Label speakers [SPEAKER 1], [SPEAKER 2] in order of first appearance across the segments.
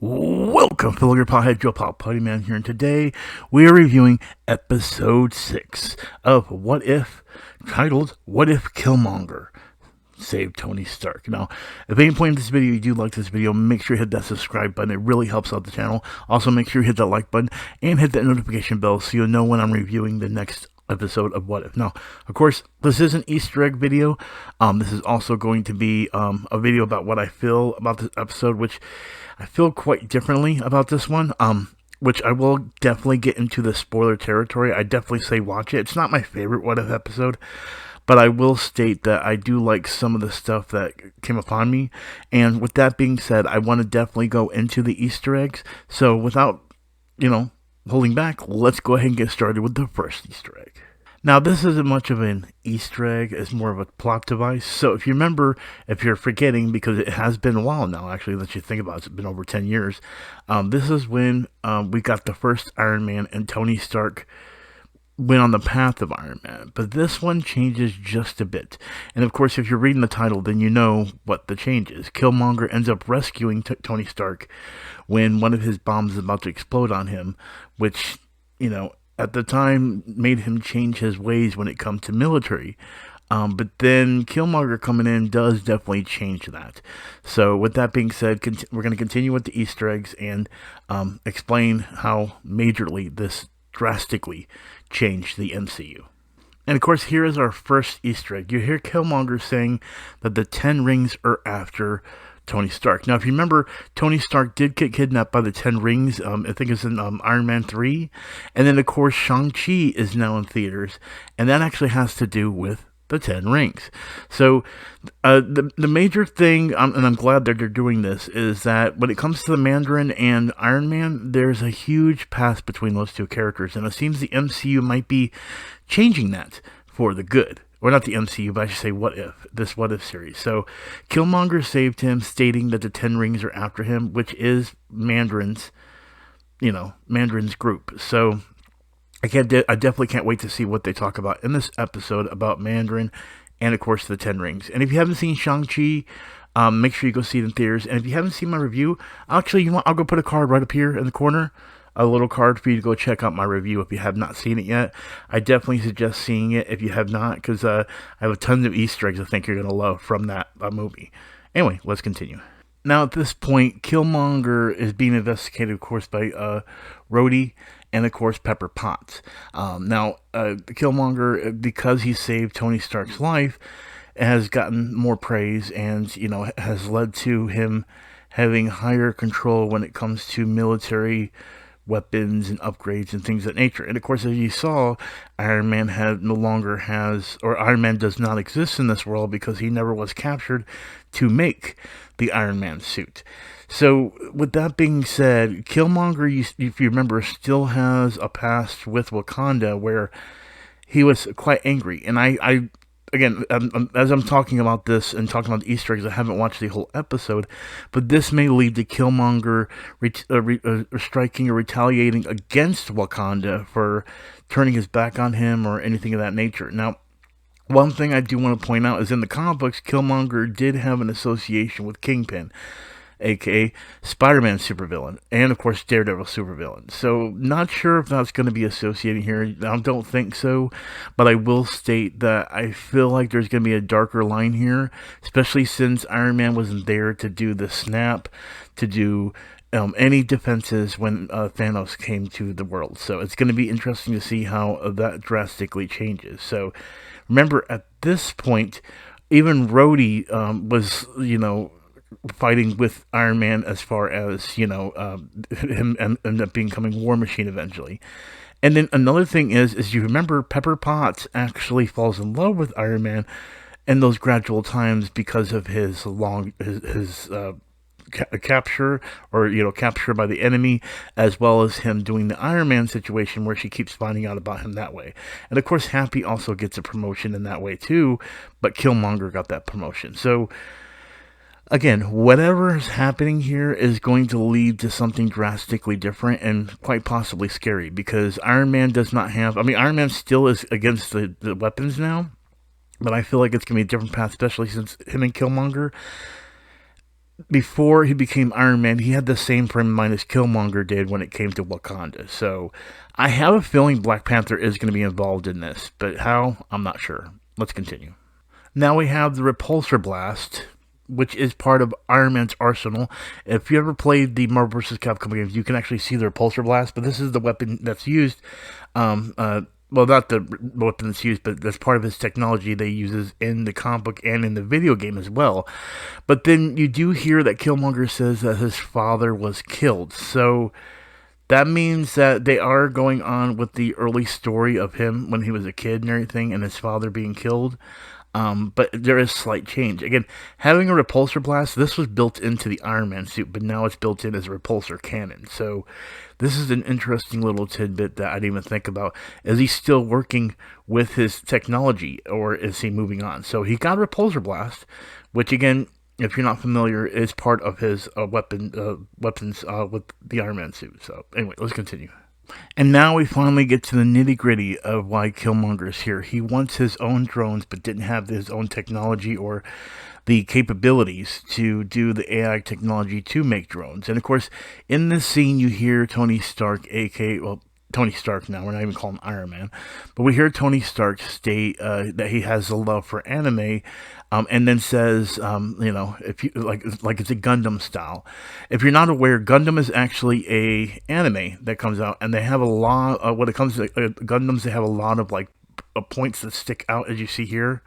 [SPEAKER 1] Welcome, fellow your pothead, Joe Pop Puttyman here, and today we are reviewing episode 6 of What If, titled What If Killmonger Saved Tony Stark. Now, if at any point in this video you do like this video, make sure you hit that subscribe button. It really helps out the channel. Also, make sure you hit that like button and hit that notification bell so you'll know when I'm reviewing the next episode of What If. Now, of course, this is an Easter egg video. This is also going to be a video about what I feel about this episode, which I feel quite differently about this one. Which I will definitely get into the spoiler territory. I definitely say watch it. It's not my favorite What If episode, but I will state that I do like some of the stuff that came upon me. And with that being said, I want to definitely go into the Easter eggs. So without, holding back, let's go ahead and get started with the first Easter egg. Now, this isn't much of an Easter egg, it's more of a plot device. So if you remember, if you're forgetting, because it has been a while now, actually, that you think about it, it's been over 10 years. This is when we got the first Iron Man and Tony Stark went on the path of Iron Man. But this one changes just a bit. And of course, if you're reading the title, then you know what the change is. Killmonger ends up rescuing Tony Stark when one of his bombs is about to explode on him, which, at the time made him change his ways when it comes to military. But then Killmonger coming in does definitely change that. So with that being said, we're going to continue with the Easter eggs and explain how majorly this drastically changed the MCU. And of course, here is our first Easter egg. You hear Killmonger saying that the 10 rings are after Tony Stark. Now, if you remember, Tony Stark did get kidnapped by the 10 rings. I think it's in Iron Man 3. And then, of course, Shang-Chi is now in theaters. And that actually has to do with the 10 rings. So, the major thing, and I'm glad that they're doing this, is that when it comes to the Mandarin and Iron Man, there's a huge path between those two characters. And it seems the MCU might be changing that for the good. Or not the MCU, but I should say What If, this What If series. So Killmonger saved him, stating that the 10 rings are after him, which is Mandarin's group. So I definitely can't wait to see what they talk about in this episode about Mandarin and, of course, the 10 rings. And if you haven't seen Shang-Chi, make sure you go see it in theaters. And if you haven't seen my review, actually, I'll go put a card right up here in the corner. A little card for you to go check out my review if you have not seen it yet. I definitely suggest seeing it if you have not, because I have a ton of Easter eggs I think you're going to love from that movie. Anyway, let's continue. Now, at this point, Killmonger is being investigated, of course, by Rhodey and, of course, Pepper Potts. Killmonger, because he saved Tony Stark's life, has gotten more praise and, has led to him having higher control when it comes to military weapons and upgrades and things of that nature. And of course, as you saw, Iron Man does not exist in this world because he never was captured to make the Iron Man suit. So with that being said, Killmonger, if you remember, still has a past with Wakanda where he was quite angry. And Again, as I'm talking about this and talking about the Easter eggs, I haven't watched the whole episode, but this may lead to Killmonger striking or retaliating against Wakanda for turning his back on him or anything of that nature. Now, one thing I do want to point out is in the comic books, Killmonger did have an association with Kingpin, aka Spider-Man supervillain, and of course Daredevil supervillain. So not sure if that's going to be associated here. I don't think so, but I will state that I feel like there's going to be a darker line here, especially since Iron Man wasn't there to do the snap, to do any defenses when Thanos came to the world. So it's going to be interesting to see how that drastically changes. So remember, at this point, even Rhodey was, fighting with Iron Man as far as, him end up becoming War Machine eventually. And then another thing is you remember Pepper Potts actually falls in love with Iron Man in those gradual times because of his capture or, capture by the enemy, as well as him doing the Iron Man situation where she keeps finding out about him that way. And of course, Happy also gets a promotion in that way too, but Killmonger got that promotion. So again, whatever is happening here is going to lead to something drastically different and quite possibly scary, because Iron Man does not have... Iron Man still is against the weapons now, but I feel like it's going to be a different path, especially since him and Killmonger before he became Iron Man, he had the same frame of mind as Killmonger did when it came to Wakanda. So I have a feeling Black Panther is going to be involved in this, but how? I'm not sure. Let's continue. Now we have the Repulsor Blast, which is part of Iron Man's arsenal. If you ever played the Marvel vs. Capcom games, you can actually see the Repulsor Blast, but this is the weapon that's used. Well, not the weapon that's used, but that's part of his technology that he uses in the comic book and in the video game as well. But then you do hear that Killmonger says that his father was killed. So that means that they are going on with the early story of him when he was a kid and everything, and his father being killed. But there is slight change. Again, having a repulsor blast, this was built into the Iron Man suit, but now it's built in as a repulsor cannon. So this is an interesting little tidbit that I didn't even think about. Is he still working with his technology, or is he moving on? So he got a repulsor blast, which again, if you're not familiar, is part of his weapons with the Iron Man suit. So anyway, let's continue. And now we finally get to the nitty gritty of why Killmonger is here. He wants his own drones, but didn't have his own technology or the capabilities to do the AI technology to make drones. And of course, in this scene, you hear Tony Stark, aka, well, Tony Stark now, we're not even calling him Iron Man, but we hear Tony Stark state that he has a love for anime, and then says, if you like it's a Gundam style. If you're not aware, Gundam is actually a anime that comes out, and they have a lot. When it comes to Gundams, they have a lot of points that stick out, as you see here.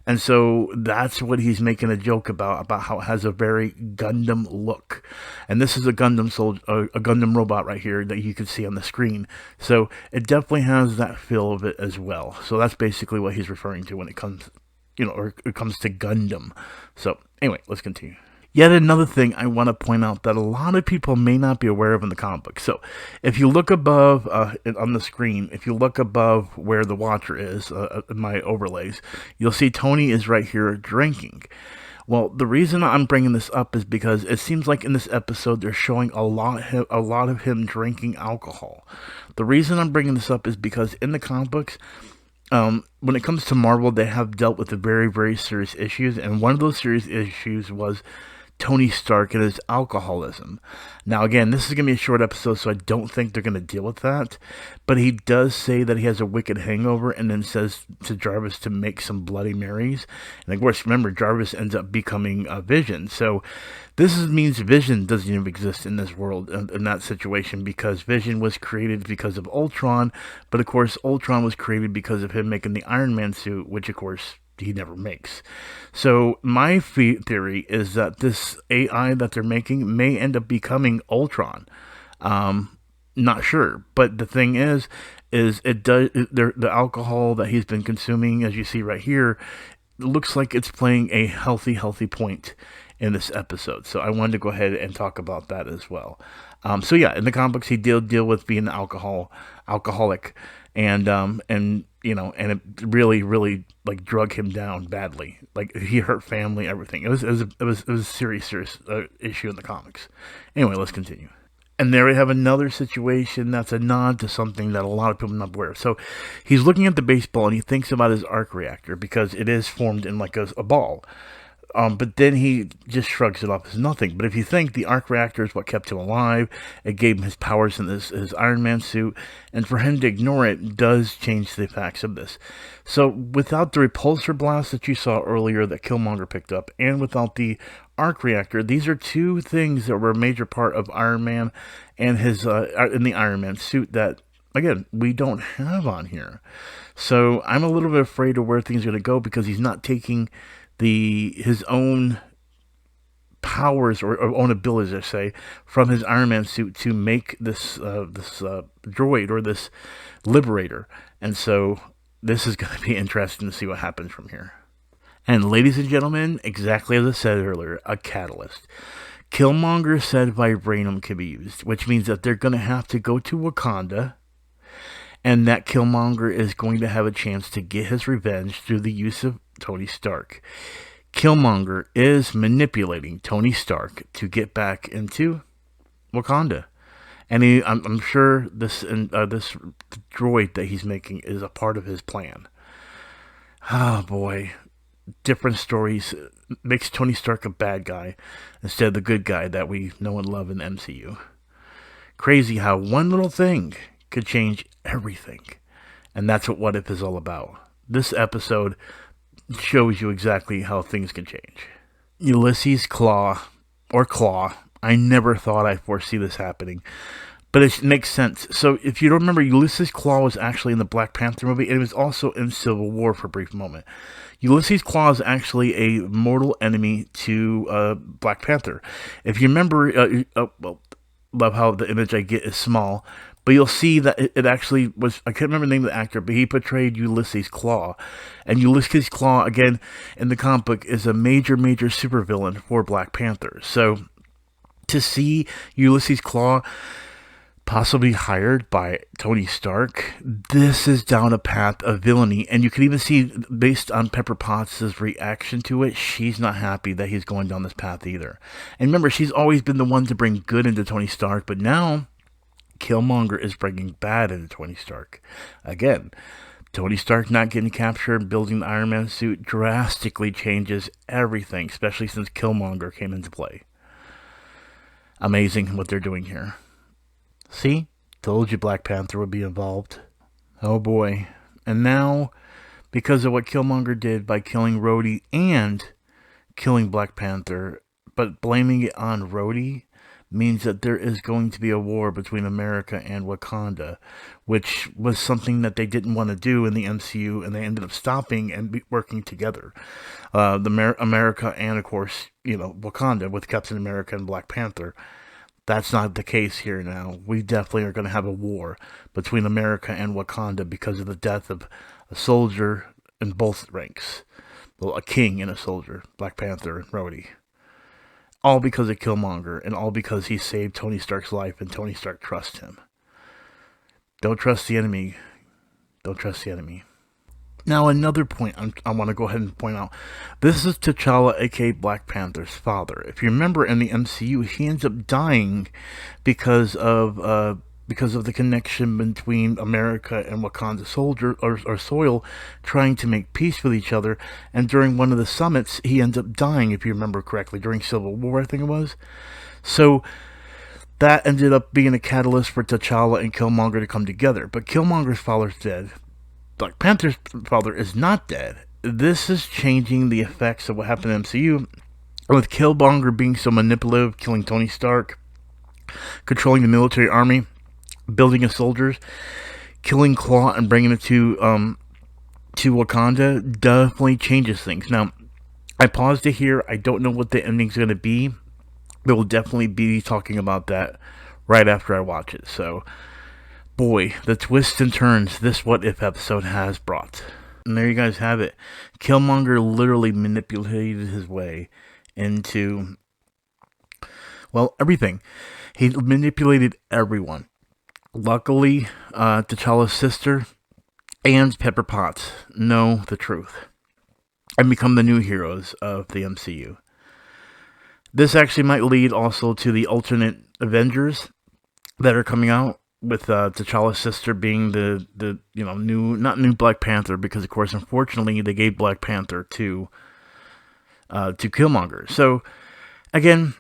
[SPEAKER 1] And so that's what he's making a joke about how it has a very Gundam look. And this is a Gundam robot right here that you can see on the screen. So it definitely has that feel of it as well. So that's basically what he's referring to when it comes, or it comes to Gundam. So anyway, let's continue. Yet another thing I want to point out that a lot of people may not be aware of in the comic book. So, if you look above on the screen, if you look above where the Watcher is, in my overlays, you'll see Tony is right here drinking. Well, the reason I'm bringing this up is because it seems like in this episode they're showing a lot of him drinking alcohol. The reason I'm bringing this up is because in the comic books, when it comes to Marvel, they have dealt with very, very serious issues, and one of those serious issues was Tony Stark and his alcoholism. Now, again, this is going to be a short episode, so I don't think they're going to deal with that. But he does say that he has a wicked hangover and then says to Jarvis to make some Bloody Marys. And of course, remember, Jarvis ends up becoming a Vision. So this means Vision doesn't even exist in this world, in that situation, because Vision was created because of Ultron. But of course, Ultron was created because of him making the Iron Man suit, which of course he never makes. So my theory is that this AI that they're making may end up becoming Ultron. Not sure, but the thing is the alcohol that he's been consuming, as you see right here, looks like it's playing a healthy point in this episode. So I wanted to go ahead and talk about that as well. So yeah, in the comic books, he did deal with being an alcoholic, and it really drug him down badly. Like, he hurt family, everything. It was a serious issue in the comics. Anyway, let's continue. And there we have another situation that's a nod to something that a lot of people are not aware of. So he's looking at the baseball and he thinks about his arc reactor because it is formed in like a ball. But then he just shrugs it off as nothing. But if you think the arc reactor is what kept him alive, it gave him his powers in his Iron Man suit, and for him to ignore it does change the facts of this. So without the repulsor blast that you saw earlier that Killmonger picked up, and without the arc reactor, these are two things that were a major part of Iron Man and his in the Iron Man suit that, again, we don't have on here. So I'm a little bit afraid of where things are going to go, because he's not taking his own powers or own abilities, I say, from his Iron Man suit to make this droid or this liberator. And so this is going to be interesting to see what happens from here. And ladies and gentlemen, exactly as I said earlier, a catalyst. Killmonger said vibranium can be used, which means that they're going to have to go to Wakanda, and that Killmonger is going to have a chance to get his revenge through the use of Tony Stark. Killmonger is manipulating Tony Stark to get back into Wakanda. And I'm sure this droid that he's making is a part of his plan. Oh boy. Different stories makes Tony Stark a bad guy instead of the good guy that we know and love in the MCU. Crazy how one little thing could change everything. And that's what If is all about. This episode shows you exactly how things can change. Ulysses Claw, I never thought I'd foresee this happening. But it makes sense. So if you don't remember, Ulysses Claw was actually in the Black Panther movie, and it was also in Civil War for a brief moment. Ulysses Claw is actually a mortal enemy to Black Panther. If you remember, love how the image I get is small, but you'll see that it actually was, I can't remember the name of the actor, but he portrayed Ulysses Claw. And Ulysses Claw, again, in the comic book, is a major supervillain for Black Panther. So to see Ulysses Claw possibly hired by Tony Stark, this is down a path of villainy. And you can even see, based on Pepper Potts' reaction to it, she's not happy that he's going down this path either. And remember, she's always been the one to bring good into Tony Stark, but now Killmonger is bringing bad into Tony Stark. Again, Tony Stark not getting captured, building the Iron Man suit drastically changes everything, especially since Killmonger came into play. Amazing what they're doing here. See? Told you Black Panther would be involved. Oh boy. And now, because of what Killmonger did by killing Rhodey and killing Black Panther, but blaming it on Rhodey, means that there is going to be a war between America and Wakanda, which was something that they didn't want to do in the MCU, and they ended up stopping and working together. America and, of course, Wakanda with Captain America and Black Panther. That's not the case here now. We definitely are going to have a war between America and Wakanda because of the death of a soldier in both ranks. Well, a king and a soldier, Black Panther and Rhodey. All because of Killmonger, and all because he saved Tony Stark's life, and Tony Stark trusts him. Don't trust the enemy. Don't trust the enemy. Now, another point I want to go ahead and point out. This is T'Challa, aka Black Panther's father. If you remember in the MCU, he ends up dying because of the connection between America and Wakanda soldier or soil trying to make peace with each other. And during one of the summits, he ends up dying, if you remember correctly, during Civil War, I think it was. So that ended up being a catalyst for T'Challa and Killmonger to come together. But Killmonger's father's dead. Black Panther's father is not dead. This is changing the effects of what happened in MCU, with Killmonger being so manipulative, killing Tony Stark, controlling the military army, building his soldiers, killing Claw and bringing it to Wakanda definitely changes things. Now, I paused it here. I don't know what the ending's going to be. But we'll definitely be talking about that right after I watch it. So, boy, the twists and turns this What If episode has brought. And there you guys have it. Killmonger literally manipulated his way into, well, everything. He manipulated everyone. Luckily, T'Challa's sister and Pepper Potts know the truth and become the new heroes of the MCU. This actually might lead also to the alternate Avengers that are coming out, with T'Challa's sister being the new Black Panther, because of course, unfortunately, they gave Black Panther to Killmonger. So again,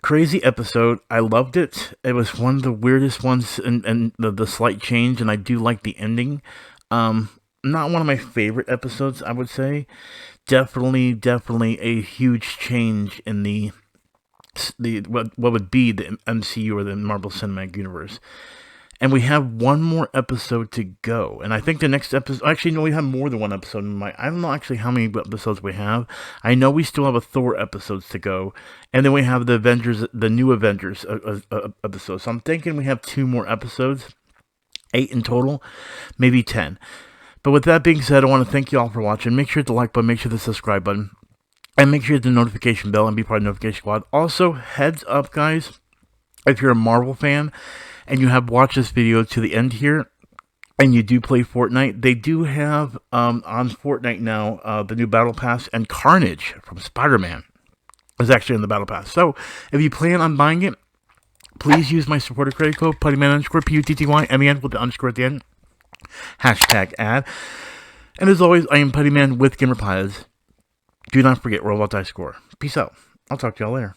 [SPEAKER 1] crazy episode. I loved it. It was one of the weirdest ones, and the slight change, and I do like the ending. Not one of my favorite episodes, I would say. Definitely a huge change in the what would be the MCU or the Marvel Cinematic Universe. And we have one more episode to go. And I think the next episode... Actually, no, we have more than one episode in my... I don't know actually how many episodes we have. I know we still have a Thor episodes to go. And then we have the Avengers, the new Avengers episode. So I'm thinking we have 2 more episodes. 8 in total. Maybe 10. But with that being said, I want to thank you all for watching. Make sure to hit the like button. Make sure to hit the subscribe button. And make sure to hit the notification bell and be part of the notification squad. Also, heads up, guys. If you're a Marvel fan and you have watched this video to the end here, and you do play Fortnite, they do have on Fortnite now the new Battle Pass, and Carnage from Spider-Man is actually in the Battle Pass. So if you plan on buying it, please use my supporter credit code Puttyman _PUTTYMEN with the underscore at the end. #ad. And as always, I am Puttyman with Gamer Pies. Do not forget, roll out die score. Peace out. I'll talk to y'all later.